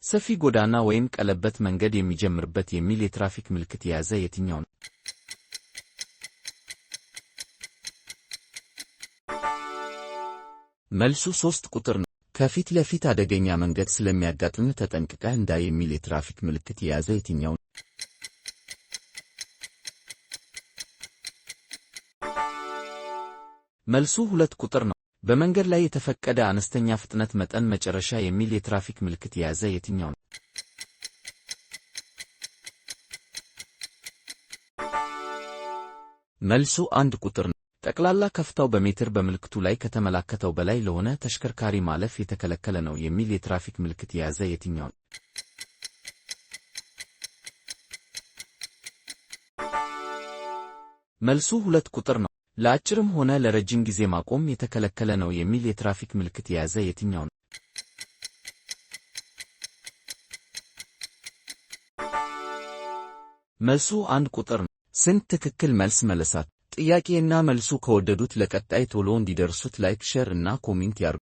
ሰፊ ጎዳና ወይም ቀለበት መንገድ የሚጀምርበት የሚል የትራፊክ ምልክት የያዘ የትኛው ነው? መልሱ 3 ቁጥር ነው። ከፊት ለፊት አደገኛ መንገድ ስለሚያጋጥምህ ተጠንቅቀህ እንዳይ የሚል የትራፊክ ምልክት የያዘ የትኛው ነው? መልሱ 2 ቁጥር ነው። በመንገድ ላይ የተፈቀደ አነስተኛ ፍጥነት መጠን መጨረሻ የሚል የትራፊክ ምልክት የያዘ የትኛው ነው? መልሱ 1 ቁጥር ነው። ጠቅላላ ከፍታው በሜትር በምልክቱ ላይ ከተመላከተው በላይ ለሆነ ተሽከርካሪ ማለፍ የተከለከለ ነው የሚል የትራፊክ ምልክት የያዘ የትኛው ነው? መልሱ 2 ቁጥር ነው። ለአጭርም ሆነ ለረጅም ጊዜ ማቆም የተከለከለ ነው የሚል የትራፊክ ምልክት የያዘ የትኛው ነው? መልሱ 1 ቁጥር ነው። ስንት ትክክል መልስ መለሳት? ጥያቄና መልሱ ከወደዱት ለቀጣይ ቶሎ እንዲደርሱት ላይክ፣ ሼር እና ኮሜንት ያድርጉ።